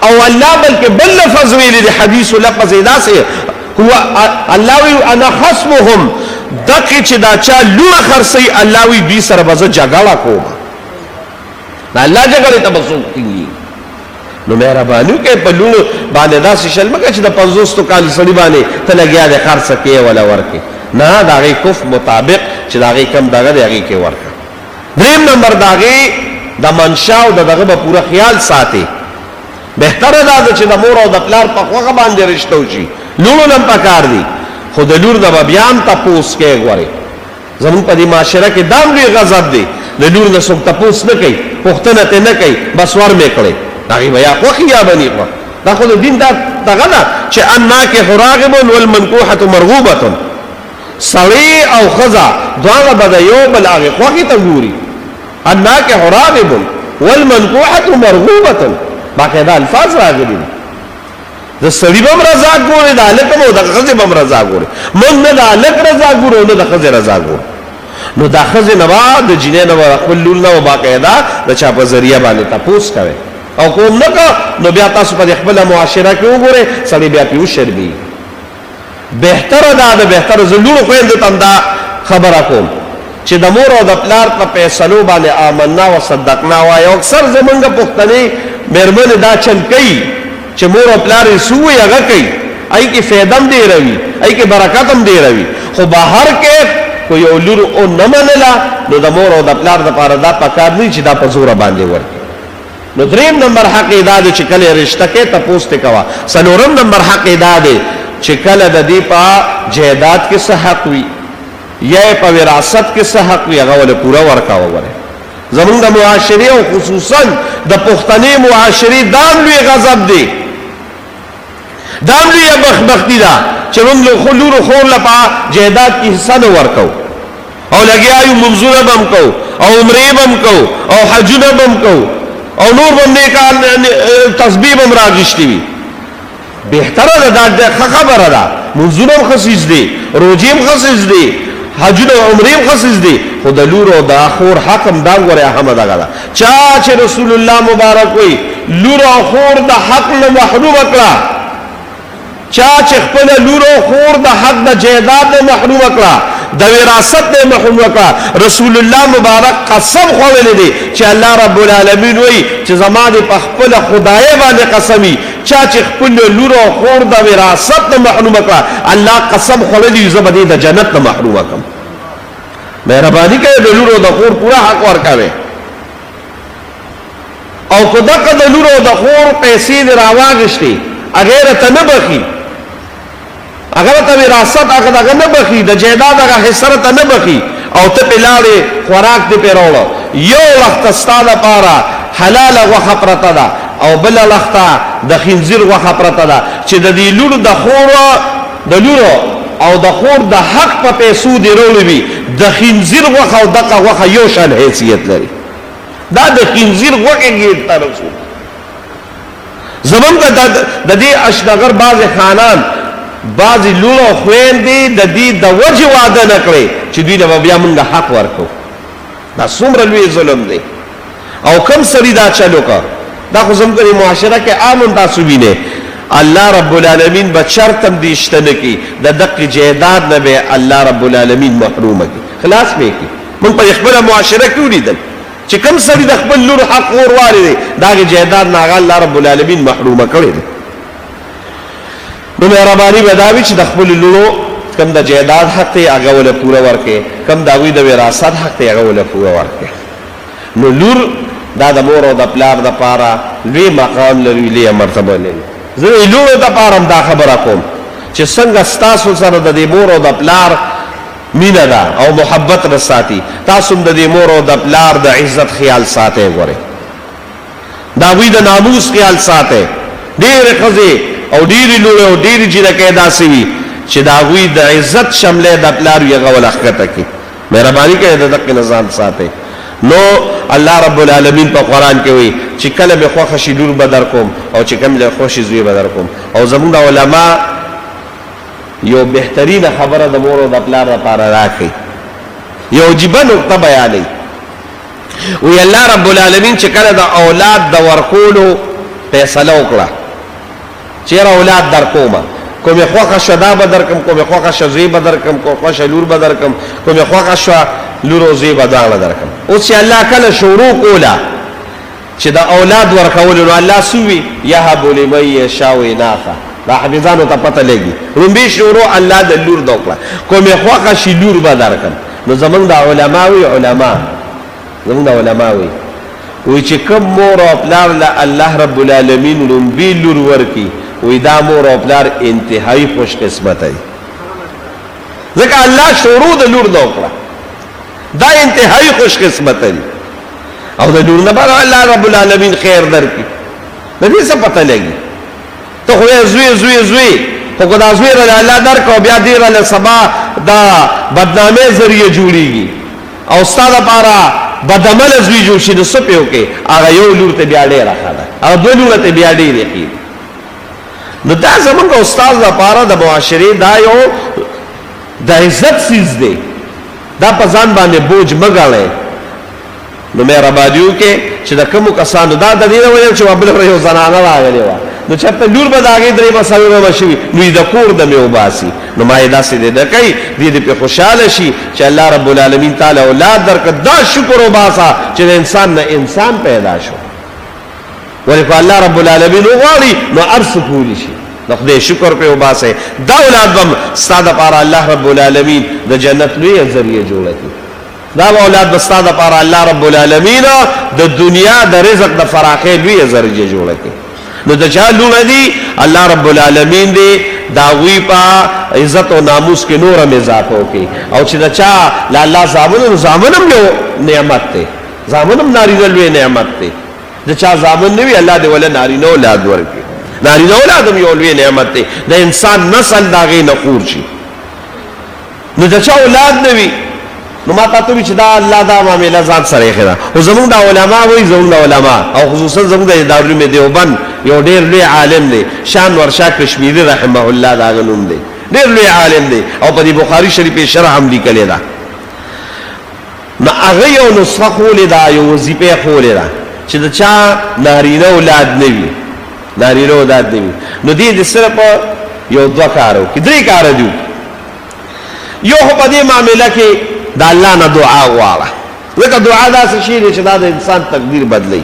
او الله بلکې بل لفظ ویلي دي حدیث لفظ داسې هو الله وی انا خصمهم دغه چې دا چا لوړه خرڅي الله وی دې سره به جګړه کوم الله جګړه ته بسو کوي نو مهرباني کوي په لونو باندې داسې شل مکه چې د 500 کال سړي باندې ته لګیا د خرڅ کې ولا ورکه نه دا غي کف مطابق چې دا غي کم دغه دی غي کې ورکه دریم نمبر دا غي د منشا او دغه په پوره خیال ساتي بهتره دا چې د مور او د پلار په خوغه باندې رشتہ وشي لونو نن پکار دي خو د لور د بیان تاسو کې غوري زمون په دې معاشره کې دام لري غضب دی د لور نه څوک تاسو نه کوي پښتنه ته نه کوي بس ور مې کړي داغي بیا خوخي یا بني خو دا خو دین دا دغه نه چې انک حراغب والمنکوحه مرغوبه سړی او خزا دواړه به یو بل هغه خوخي ته ګوري انک حراغب والمنکوحه مرغوبه باقاعده الفاظ راغلي د سړي بم رضا ګوري د الکم او د خزې بم رضا ګوري مونږ نه د الک رضا ګورو نه د خزې رضا ګورو نو د خزې نه بعد د جنې نه خپل لول نه باقاعده د چا په ذریعہ باندې تاسو کوي او کوم نه نو بیا تاسو په خپل معاشره کې وګورئ سړي بیا پیو شربي بهتره دا د بهتره زلون خويند تم دا خبره کوم چې د مور او د پلار په فیصلو باندې آمنا او صدقنا وای او اکثر زمونږ پښتني مېرمن دا چل کوي چې مور او پلار یې سوې هغه کوي ای کې فیدم دی روي ای کې برکت هم دی روي خو بهر کې کوئی اولور او نه منلا نو د مور او د پلار لپاره دا پکار نه چې دا په زور باندې ورکړي نو دریم نمبر حق ادا دي چې کله رشتہ کې تاسو ته کوا سلورم نمبر حق ادا دي چې کله د دې په جیدات کې څه حق وي یا په وراثت کې څه حق وي هغه ول پورا ورکاو وره زمونږ د معاشري او خصوصا د پښتني معاشري دام لوی غضب دي دام لوی بخبختی دا چې موږ له خلور خور لپاره جیدات کې حصہ نه ورکاو او لګیایو منظور بم کو او عمره بم کو او حجونه بم کو او نور باندې کا تسبیح هم راغشتي وي بهتره ده دا خبره ده منځونه خصیص دي روجیم خصیص دي حجونه عمریم خصیص دي خو د لور او د اخور حکم دا غره احمد هغه چا چې رسول الله مبارک وي لور او خور د حق نه محروم کړه چا چې خپل لور او خور د حق د جیداد نه محروم کړه د وراثت نه محروم کړه رسول الله مبارک قسم خوړلې دي چې الله رب العالمین وي چې زما د خپل خدای باندې قسمی چا چې خپل لور او خور د وراثت نه محروم کړه الله قسم خوړلې زبدي د جنت نه محروم کړم مهرباني کوي د لور او د خور پورا حق ورکوي او کداګه د لور او د خور پیسې راواغشتي اگر ته نه بخي اگر ته وراثت هغه نه بخي د جیداد هغه حصہ ته نه بخي او ته پلاړې خوراک دې پیروړو یو وخت ستاده پاره حلال غوخه پرته ده او بل وخت د خنزیر غوخه پرته ده چې د دې لور د خور د لور او د خور د حق په پیسو دی وروړي وي د خنزیر غوخه او دغه غوخه یو شان حیثیت لري دا د خنزیر غوخه کې ترسو زمون د دې اشنغر باز خانان باز لور او خويندې د دې د وجه وعده نکړي چې دوی له بیا مونږ حق ورکو دا څومره لوی ظلم دی او کم سړي دا چلو کا دا خو زموږ معاشره کې عام تاسو وینئ الله رب العالمین بچرتم دیشتنه کی د دقه جیداد نه به الله رب العالمین محروم کی خلاص به کی مونږ په خپل معاشره کې ولیدل چې کم سړي د خپل لور حق ورواله دي دا جیداد نه الله رب العالمین محروم کړی دی نو مهرباني بداوی چې د خپل لورو کم د جیداد حق ته هغه ول پوره ورکه کم داوی د وراثت حق ته هغه ول پوره ورکه نو لور دا د مور او د پلار د پاره لوی مقام لري لوی مرتبه لري زه لورو د پاره دا خبره کوم چې څنګه تاسو سره د مور او د پلار مینه ده او محبت رساتي تاسو د مور او د پلار د عزت خیال ساتي غوري دا وی د ناموس خیال ساتي ډېر خزي او ډېر لورو او ډېر جنکه داسي وي چې دا وی د عزت شمله د پلار یې غول اخته کی مهرباني کوي د دغه نظام ساتي نو الله رب العالمین په قران کې وی چې کله به خوښ شي لور بدر کوم او چې کله له خوشي زوی بدر کوم او زموږ علما یو بهترین خبره د مور او د پلار لپاره راکړي یو جبه نقطه بیانې وی الله رب العالمین چې کله د اولاد د ورکولو فیصله وکړه چیرې اولاد در کومه کومه خوخه شدا بدر کم کومه خوخه شزی بدر کم کومه خوخه لور بدر کم کومه خوخه شو لور او زی بدر کم او چې الله کله شروع کولا چې د اولاد ورکول نو الله سوي يهب لمن يشاء اناثا دا حفظانو ته پته لګي رومبي شروع الله د لور دوکړه کومه خوخه شي لور بدر کم نو زمونږ د علماوي زمونږ د علماوي وی چې کوم مور او پلار له الله رب العالمین رومبي لور ورکی وی دا مور او پلار انتهایی خوش قسمت دی ځکه الله شروع د لور دوکړه دا انتهایی خوش قسمت دی او د لور نه بعد الله رب العالمین خیر درکړي د دې څه پته لګي ته خو زوی خو دا زوی را الله درکو بیا دې را سبا دا بدنامه ذریعہ جوړیږي او استاد لپاره بدعمل زوی جوړ شي د سپیو کې هغه یو لور ته بیا ډېر راخاله او دوه لور ته بیا ډېر یقین نو دا زمونږ استاد لپاره د معاشري دا یو د عزت سیز دی دا په ځان باندې بوج مګاله نو مې رابادیو کې چې د کوم کسانو دا د دې ویل چې بل یو زنانه راغلی و نو چرته لور به داګې درې مسلو بشي نو د کور د میو باسي نو ما یې داسې دې کوي دې په خوشاله شي چې الله رب العالمین تعالی اولاد درکړه دا شکر او باسا چې انسان نه انسان پیدا شو ولکه الله رب العالمین وغواړي نو ارس کولی شي نو خدای شکر په وباسه دا اولاد بم ستاده پر الله رب العالمین د جنت لوی ذریعہ جوړ کړي دا اولاد بستاده پر الله رب العالمین د دنیا د رزق د فراخې لوی ذریعہ جوړ کړي نو د چالو ندی الله رب العالمین دی داوی پا عزت او ناموس کې نور هم اضافه کوي او چې دا چا لا الله زامنم یو نعمت ته زامنم ناری لوی نعمت ته د چا زامن نوی الله دی ول ناری نو اولاد ورکړي ناری نو اولاد یو لوی نعمت ته د انسان نسل داغه نقور شي نو د چا اولاد نوی نو ما ته وی چې دا الله دا معاملې ځان سره خیره او زمونږ د علما وای زمونږ د علما او خصوصا زمونږ د دارالعلوم دیوبند یو ډېر لوی عالم دی شان ورشا کشمیری رحمه الله دا غنوم دی ډېر لوی عالم دی او په بخاری شریف شرح هم لیکلی دا نو هغه یو نسخه خولې دا یو وظیفه خولې دا چې د چا نارینه اولاد نه وي نارینه اولاد نه وي نو دې صرف یو دوه کارو کې درې کار دي یو په دې معاملې کې د الله نه دعا غواړه ځکه دعا داسې شی دی چې دا د انسان تقدیر بدلی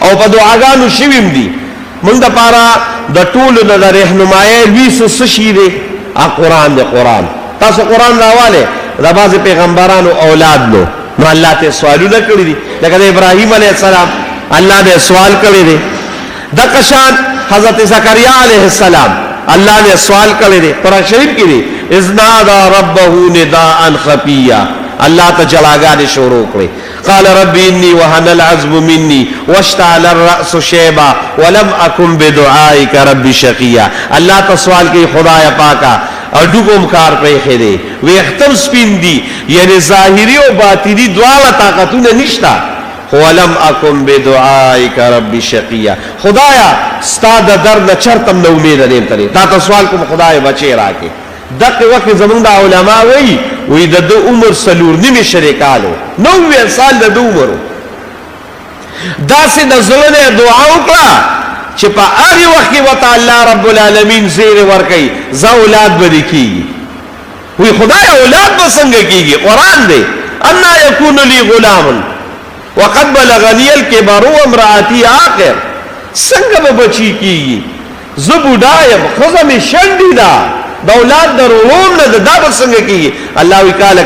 او په دعاګانو شویم دي موږ د پاره د ټولو د رهنمایي لوی څه شی دی قرآن دی قرآن تاسو قرآن راواله د بعض پیغمبرانو اولاد نو الله ته سوالونه کړی دي لکه د ابراهیم علیه السلام الله دې سوال کړی دی د قشان حضرت زکریا علیه السلام الله نے سوال کړی دی قرآن شریف کې دی اذ نادى ربه نداء خفيا الله ته جلاګانې شروع کړې قال رب اني وهن العظم مني واشتعل الراس شيبا ولم اكن بدعائك رب شقيا الله ته سوال کوي خدای پاکا او دغه مکار پرې خېده وي ختم سپین دي یعنی ظاهري او باطني دواړه طاقتونه نشتا ولم اكن بدعائك رب شقيا خدایا ستا د درد چرتم نو امید دې ته تا سوال کوم خدای بچي راکې دغه وخت زمونږ د علما وی د عمر سلور نیمه شریکالو 90 سال د عمر داسې د زړه دعا وکړه چې په هغه وخت کې وته الله رب العالمین زیر ورکي ز اولاد بده کیږي وی خدای اولاد به څنګه کیږي قران دی ان یکون لی غلام وقد بلغنی الكبر وامرأتی آخر څنګه به بچی کیږي زبودایم خزم شندی دا د اولاد درون نه د دابر څنګه کیږي الله وکاله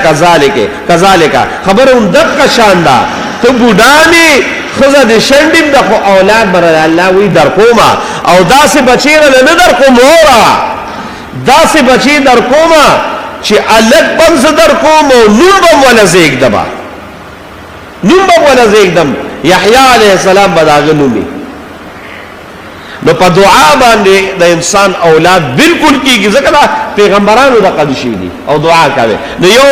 کذالک خبرون دغه شان دا ته بوډانی خزه د شندیم د اولاد بر الله وی در کوما او داسې بچی نه در کوم اورا داسې بچی در کوما چې الګ پنځ در کوم نور به ولا زیګ دبا نور به ولا زیګ دم یحیی علیه السلام بداغه نومي نو په دعا باندې د انسان اولاد بالکل کیږي ځکه پیغمبرانو د قدشي دي او دعا کوي نو یو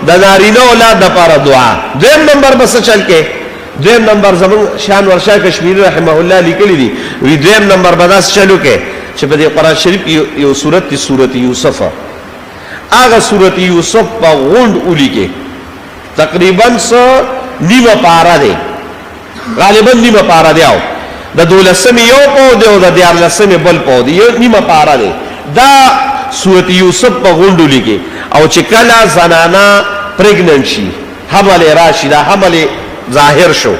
د نارینه اولاد لپاره دعا دویم نمبر بس چل کې دویم نمبر زمون شان ورشا کشمیری رحمه الله لیکلی دي وی دویم نمبر بداس چلو کې چې په قرآن شریف یو سورت سورت یوسف هغه سورت یوسف په غوند اولی کې تقریبا نیمه پارا دی غالبا نیمه پارا دی د دولسمې یو پاو دی او د دیارلسمې بل پاو دی یو نیمه پارا دی دا سورت یوسف په غونډو لیکي او چې کله زنانا پریګننټ شي حمل راشي دا حمل ظاهر شو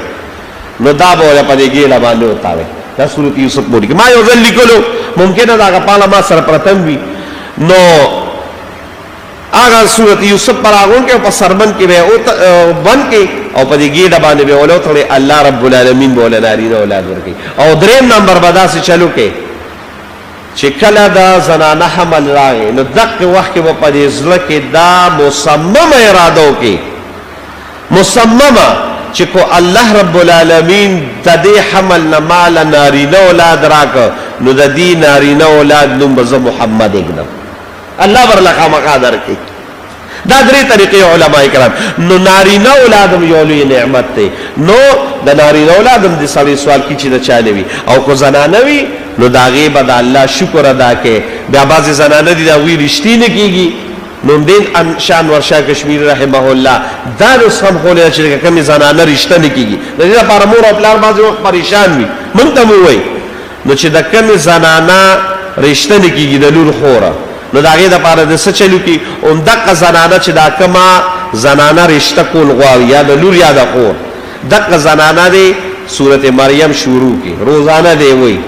نو دا به په دې ګیله باندې وتاوي دا سورت یوسف بوډي ما یو ځل لیکلو ممکن دا غپاله ما سره پرتم وي نو هغه سورت یوسف پر هغه کې په سرمن کې به او بن کې او په دې ګیډه باندې به ولو ته الله رب العالمین بوله نارینه اولاد ورکي او دریم نمبر بدا سے چلو کې چې کله دا زنانه حمل راغی نو دغه وخت کې په دې ځل کې دا مصمم اراده وکي مصممه چې کو الله رب العالمین د دې حمل نه مال نارینه اولاد راک نو د دې نارینه اولاد نوم به محمد اګدم الله ورلقا مقادر کی دا درې طریقې علماء کرام نو نارینه اولادم یو لوی نعمت دی نو د نارینه اولادم د سړي سوال کی چې د چاله وي او کو زنانه وي نو دا غیبه د الله شکر ادا کې بیا بعض زنانه دي دا وی رښتینه کیږي نو دین ان شان ورشا کشمیری رحمه الله دا نو سم خو چې کوم زنانه رښتینه کیږي د دې لپاره مور او پلار بعض وخت پریشان وي مونږ ته وای نو چې د کوم زنانه رښتینه کیږي د لور خوره نو داغه د پاره د څه چلو کی اون دغه زنانه چې دا کما زنانه رشتہ کول غواړي یا د لور یا د خور دغه زنانه دی سورته مریم شروع کی روزانه دی وای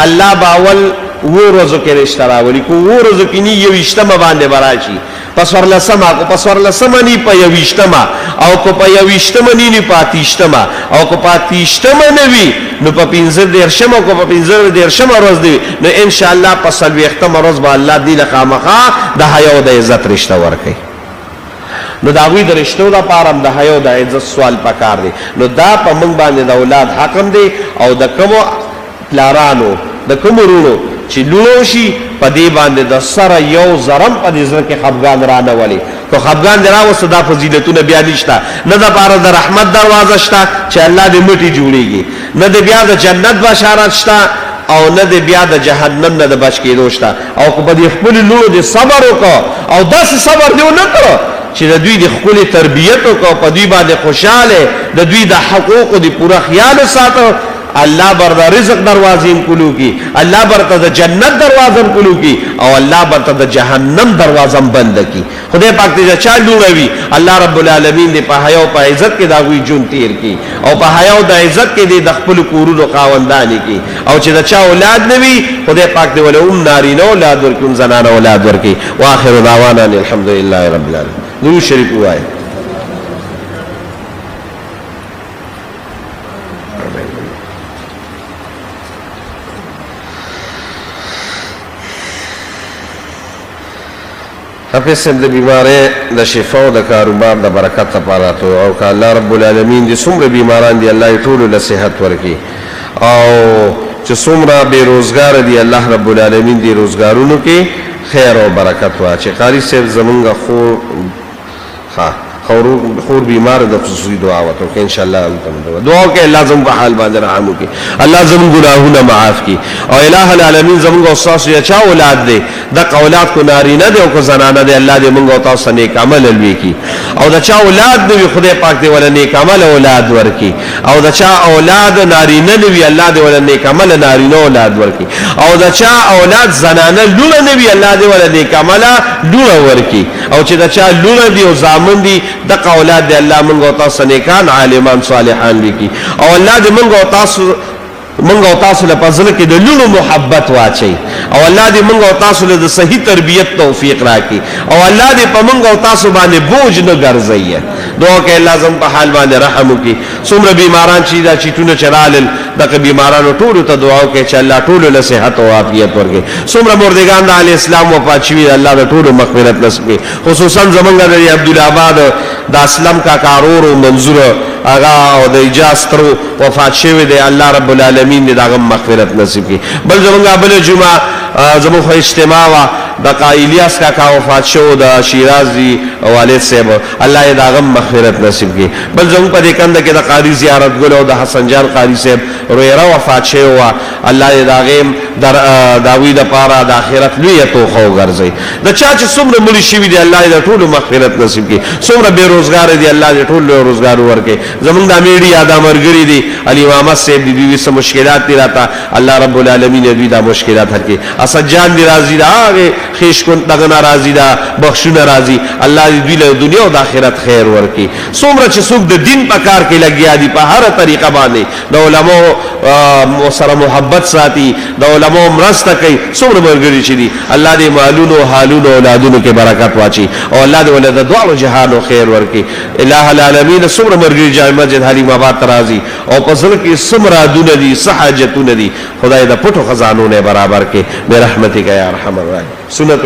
الله باول و روزو کې رشتہ راولي کو و روزو کې ني یو اجتماع باندې براشي پس ورله سما کو پس ورله سما ني په یو اجتماع او کو په یو اجتماع ني پاتې اجتماع او کو پاتې اجتماع نه وي نو په 15 درشم کو په 15 درشم ورځ دی نو ان شاء الله په سلوي ختم ورځ به الله دې لخامخه د حیا او د عزت رشتہ ورکړي نو دا وی د رشتو د پارم د حیا او د عزت سوال پکار دی نو دا په موږ باندې د اولاد حکم دی او د کوم پلارانو د کوم ورونو چې لولو شي په دې باندې د سره یو زرم په دې ځکه خفغان را نه ولي کو خفګان دی راوسته دا فضیلتونه بیا نشته نه د پاره د رحمت دروازه شته چې الله دې مټي جوړیږي نه د بیا د جنت بشارت شته او نه د بیا د جهنم نه د بچ کېدو شته او کو په دې خپل لورو دې صبر وکړه او داسې صبر دی نه کړو چې د دوی د خپل تربیت او په دوی باندې خوشاله د دوی د حقوق دی پورا خیال ساتو الله برته رزق دروازې کولو کی الله برته د جنت دروازې کولو کی او الله برته د جهنم دروازې بند کی خدای پاک دې چا لوروي الله رب العالمین دې په حیا او په عزت کې دا وی جون تیر کی او په حیا او د عزت کې دې د خپل کورونو خاوندان کی او چې دا چا اولاد نوي خدای پاک دې ولهم نارینه اولاد ورکوم زنانه اولاد ورکی واخر دعوانا الحمدلله رب العالمین درود شریف وایي حفظ صاحب د بیمارۍ د شفا او د کاروبار د برکت لپاره او که الله رب العالمین دې څومره بیماران دي الله یې ټولو له صحت ورکړي او چې څومره بې روزګاره دي الله رب العالمین دې روزګارونو کې خیر او برکت واچي قاري صاحب زمونږ خور بیمار د خصوصي دعا وته کې ان شاء الله دعا کې الله زموږ په حال باندې رحم وکړي الله زموږ ګناهونه معاف کړي او الہ العالمین زموږ استاد یا چا اولاد دي د اولاد کو نارینه دي او کو زنانه دي الله دې موږ او تاسو نیک عمل لوي کړي او د چا اولاد دي خدای پاک دې ول نیک عمل اولاد ورکړي او د چا اولاد نارینه دي الله دې ول نیک عمل نارینه اولاد ورکړي او د چا اولاد زنانه لونه دي الله دې ول نیک عمل لونه ورکړي او چې د چا لونه دي او زامن دي د اولاد دی الله موږ او تاسو نیکان عالمان صالحان لیکي او الله دې موږ او تاسو له پزله کې د لونو محبت واچي او الله دې موږ او تاسو له صحیح تربیت توفیق راکړي او الله دې په موږ او تاسو باندې بوج نه ګرځي دعا کې الله زم په حال باندې رحم وکړي څومره بیماران چې دا چیتونه چرالل دغه بیمارانو ټول ته دعا وکړي چې الله ټول له صحت او عافیت ورکړي څومره مردگان د علی اسلام وفات شوي الله د ټول مغفرت نصیب کړي خصوصا زمونږ د عبد الآباد د اسلم کا کارور او منظور اغا او د اجازه تر وفات شوی دی الله رب العالمین دې دغه مغفرت نصیب کړي بل زمونږ بل جمعه زموږ اجتماع وا د قایلیاس کا وفات شو د شیرازي والد صاحب الله یې دغه مغفرت نصیب کړي بل زموږ په دې کنده کې د قاری زیارت ګل او د حسن جان قاری صاحب رویرا وفات شو الله یې دغه در داوی د پاره د اخرت لوی توخه ورځي د چا چې څومره ملي شي دی الله یې ټول مغفرت نصیب کړي څومره بے روزګار دي الله یې ټول روزګار ورکړي زمونږ د میډیا د مرګري دي علي محمد صاحب دي دوی سم مشکلات دي راته الله رب العالمین دې دا مشکلات حل کړي اسد جان دي راضي دا هغه خیش کون دغه ناراضي دا بخښونه راضي الله دې دوی له دنیا او د آخرت خیر ورکړي څومره چې څوک د دین په کار کې لګیا دي په هر طریقه باندې د علماء سره محبت ساتي د علماء مرسته کوي څومره مرګري شي دي الله دې مالونو حالونو اولادونو کې برکت واچي او الله دې ولدا دعا او جهاد او خیر ورکړي الہ العالمین څومره مرګري جامع مسجد حلیم آباد ترازی او پسل کې سمرا دونه دي صحاجتونه دي خدای د پټو خزانو نه برابر کې برحمتک یا ارحم الراحمین سنت